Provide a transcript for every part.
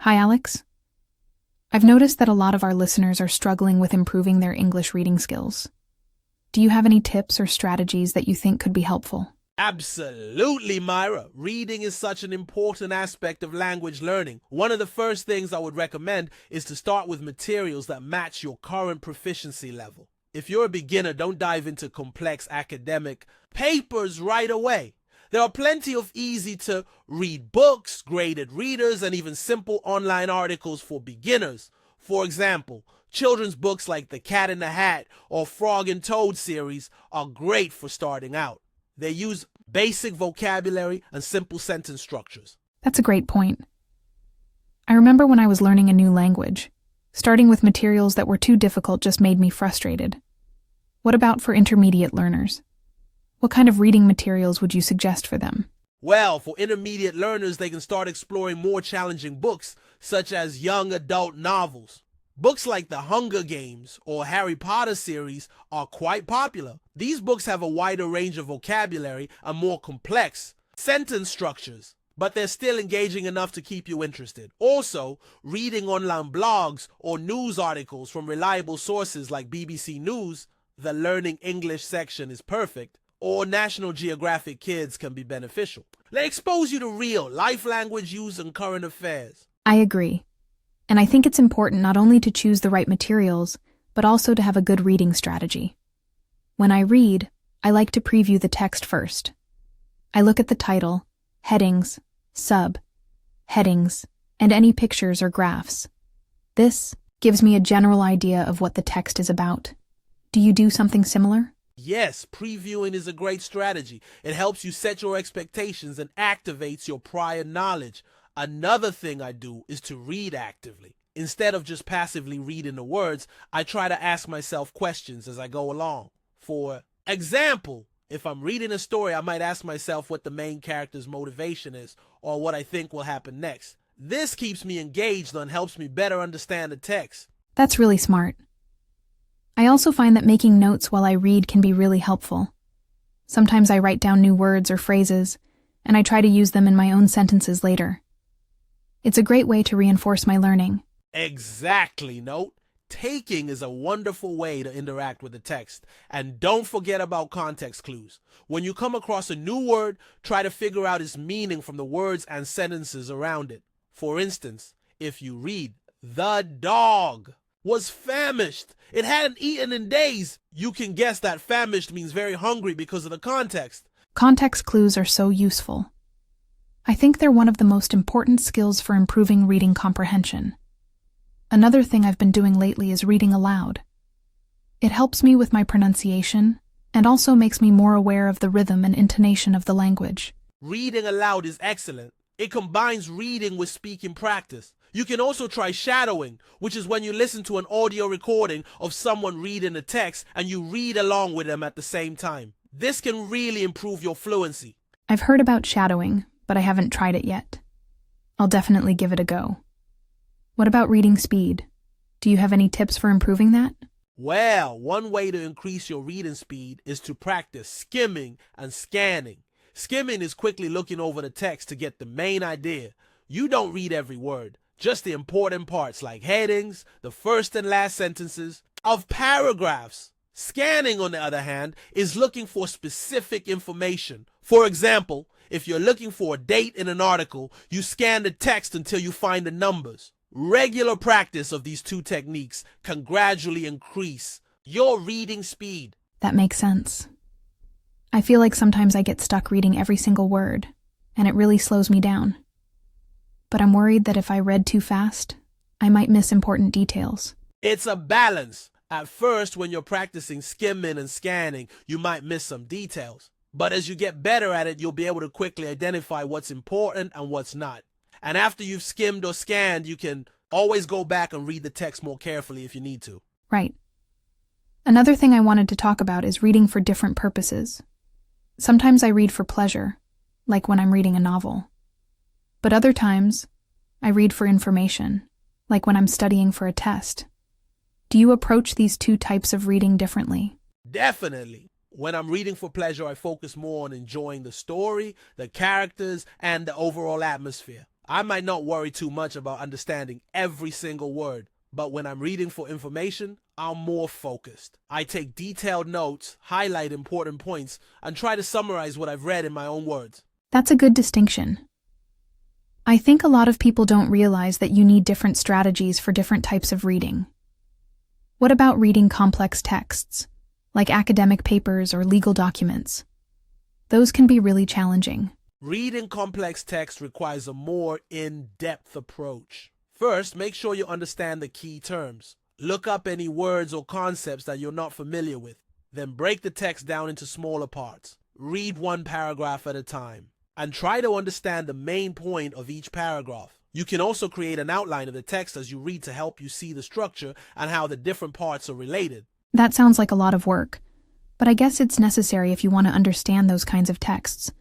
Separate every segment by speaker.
Speaker 1: Hi, Alex. I've noticed that a lot of our listeners are struggling with improving their English reading skills. Do you have any tips or strategies that you think could be helpful?
Speaker 2: Absolutely, Myra. Reading is such an important aspect of language learning. One of the first things I would recommend is to start with materials that match your current proficiency level. If you're a beginner, don't dive into complex academic papers right away. There are plenty of easy-to-read books, graded readers, and even simple online articles for beginners. For example, children's books like The Cat in the Hat or Frog and Toad series are great for starting out. They use basic vocabulary and simple sentence structures.
Speaker 1: That's a great point. I remember when I was learning a new language, starting with materials that were too difficult just made me frustrated. What about for intermediate learners? What kind of reading materials would you suggest for them?
Speaker 2: Well, for intermediate learners, they can start exploring more challenging books, such as young adult novels. Books like The Hunger Games or Harry Potter series are quite popular. These books have a wider range of vocabulary and more complex sentence structures, but they're still engaging enough to keep you interested. Also, reading online blogs or news articles from reliable sources like BBC News, the Learning English section is perfect, or National Geographic Kids can be beneficial. They expose you to real life language use and current affairs.
Speaker 1: I agree. And I think it's important not only to choose the right materials, but also to have a good reading strategy. When I read, I like to preview the text first. I look at the title, headings, sub-headings, and any pictures or graphs. This gives me a general idea of what the text is about. Do you do something similar?
Speaker 2: Yes, previewing is a great strategy. It helps you set your expectations and activates your prior knowledge. Another thing I do is to read actively. Instead of just passively reading the words, I try to ask myself questions as I go along. For example, if I'm reading a story, I might ask myself what the main character's motivation is or what I think will happen next. This keeps me engaged and helps me better understand the text.
Speaker 1: That's really smart. I also find that making notes while I read can be really helpful. Sometimes I write down new words or phrases, and I try to use them in my own sentences later. It's a great way to reinforce my learning.
Speaker 2: Exactly, Note. Taking is a wonderful way to interact with the text. And don't forget about context clues. When you come across a new word, try to figure out its meaning from the words and sentences around it. For instance, if you read, "The dog was famished. It hadn't eaten in days," you can guess that famished means very hungry because of the context.
Speaker 1: Context clues are so useful. I think they're one of the most important skills for improving reading comprehension. Another thing I've been doing lately is reading aloud. It helps me with my pronunciation and also makes me more aware of the rhythm and intonation of the language.
Speaker 2: Reading aloud is excellent. It combines reading with speaking practice. You can also try shadowing, which is when you listen to an audio recording of someone reading the text and you read along with them at the same time. This can really improve your fluency.
Speaker 1: I've heard about shadowing, but I haven't tried it yet. I'll definitely give it a go. What about reading speed? Do you have any tips for improving that?
Speaker 2: Well, one way to increase your reading speed is to practice skimming and scanning. Skimming is quickly looking over the text to get the main idea. You don't read every word, just the important parts like headings, the first and last sentences of paragraphs. Scanning, on the other hand, is looking for specific information. For example, if you're looking for a date in an article, you scan the text until you find the numbers. Regular practice of these two techniques can gradually increase your reading speed.
Speaker 1: That makes sense. I feel like sometimes I get stuck reading every single word, and it really slows me down. But I'm worried that if I read too fast, I might miss important details.
Speaker 2: It's a balance. At first, when you're practicing skimming and scanning, you might miss some details. But as you get better at it, you'll be able to quickly identify what's important and what's not. And after you've skimmed or scanned, you can always go back and read the text more carefully if you need to.
Speaker 1: Right. Another thing I wanted to talk about is reading for different purposes. Sometimes I read for pleasure, like when I'm reading a novel. But other times, I read for information, like when I'm studying for a test. Do you approach these two types of reading differently?
Speaker 2: Definitely. When I'm reading for pleasure, I focus more on enjoying the story, the characters, and the overall atmosphere. I might not worry too much about understanding every single word, but when I'm reading for information, I'm more focused. I take detailed notes, highlight important points, and try to summarize what I've read in my own words.
Speaker 1: That's a good distinction. I think a lot of people don't realize that you need different strategies for different types of reading. What about reading complex texts, like academic papers or legal documents? Those can be really challenging.
Speaker 2: Reading complex text requires a more in-depth approach. First, make sure you understand the key terms. Look up any words or concepts that you're not familiar with. Then break the text down into smaller parts. Read one paragraph at a time, and try to understand the main point of each paragraph. You can also create an outline of the text as you read to help you see the structure and how the different parts are related.
Speaker 1: That sounds like a lot of work, but I guess it's necessary if you want to understand those kinds of texts.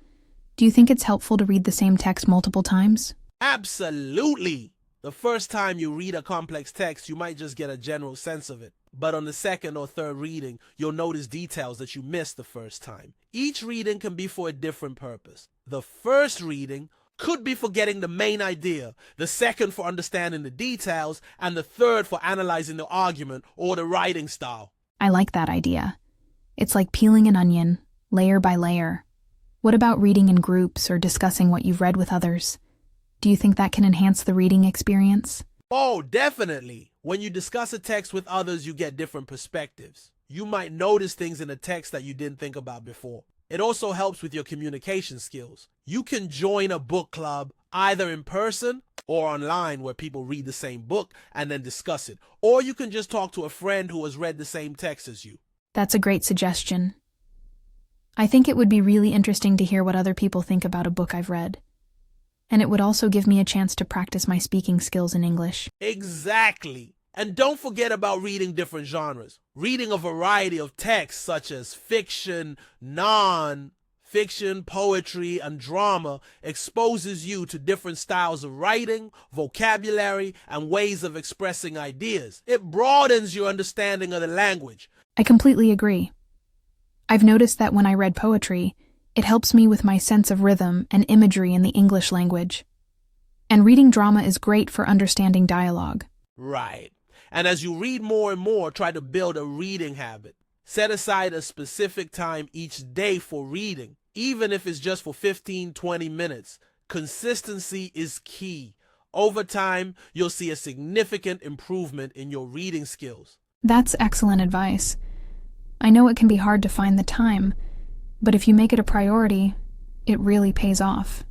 Speaker 1: Do you think it's helpful to read the same text multiple times?
Speaker 2: Absolutely! The first time you read a complex text, you might just get a general sense of it. But on the second or third reading, you'll notice details that you missed the first time. Each reading can be for a different purpose. The first reading could be for getting the main idea, the second for understanding the details, and the third for analyzing the argument or the writing style.
Speaker 1: I like that idea. It's like peeling an onion, layer by layer. What about reading in groups or discussing what you've read with others? Do you think that can enhance the reading experience?
Speaker 2: Oh, definitely. When you discuss a text with others, you get different perspectives. You might notice things in the text that you didn't think about before. It also helps with your communication skills. You can join a book club either in person or online where people read the same book and then discuss it. Or you can just talk to a friend who has read the same text as you.
Speaker 1: That's a great suggestion. I think it would be really interesting to hear what other people think about a book I've read. And it would also give me a chance to practice my speaking skills in English.
Speaker 2: Exactly. And don't forget about reading different genres. Reading a variety of texts such as fiction, non-fiction, poetry, and drama exposes you to different styles of writing, vocabulary, and ways of expressing ideas. It broadens your understanding of the language.
Speaker 1: I completely agree. I've noticed that when I read poetry, it helps me with my sense of rhythm and imagery in the English language. And reading drama is great for understanding dialogue.
Speaker 2: Right. And as you read more and more, try to build a reading habit. Set aside a specific time each day for reading, even if it's just for 15-20 minutes. Consistency is key. Over time, you'll see a significant improvement in your reading skills.
Speaker 1: That's excellent advice. I know it can be hard to find the time, but if you make it a priority, it really pays off.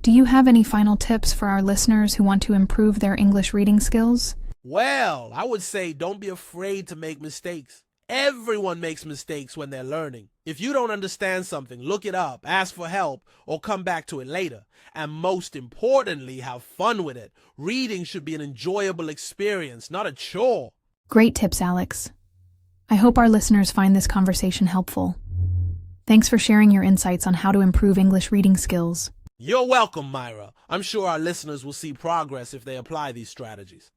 Speaker 1: Do you have any final tips for our listeners who want to improve their English reading skills?
Speaker 2: Well, I would say don't be afraid to make mistakes. Everyone makes mistakes when they're learning. If you don't understand something, look it up, ask for help, or come back to it later. And most importantly, have fun with it. Reading should be an enjoyable experience, not a chore.
Speaker 1: Great tips, Alex. I hope our listeners find this conversation helpful. Thanks for sharing your insights on how to improve English reading skills.
Speaker 2: You're welcome, Myra. I'm sure our listeners will see progress if they apply these strategies.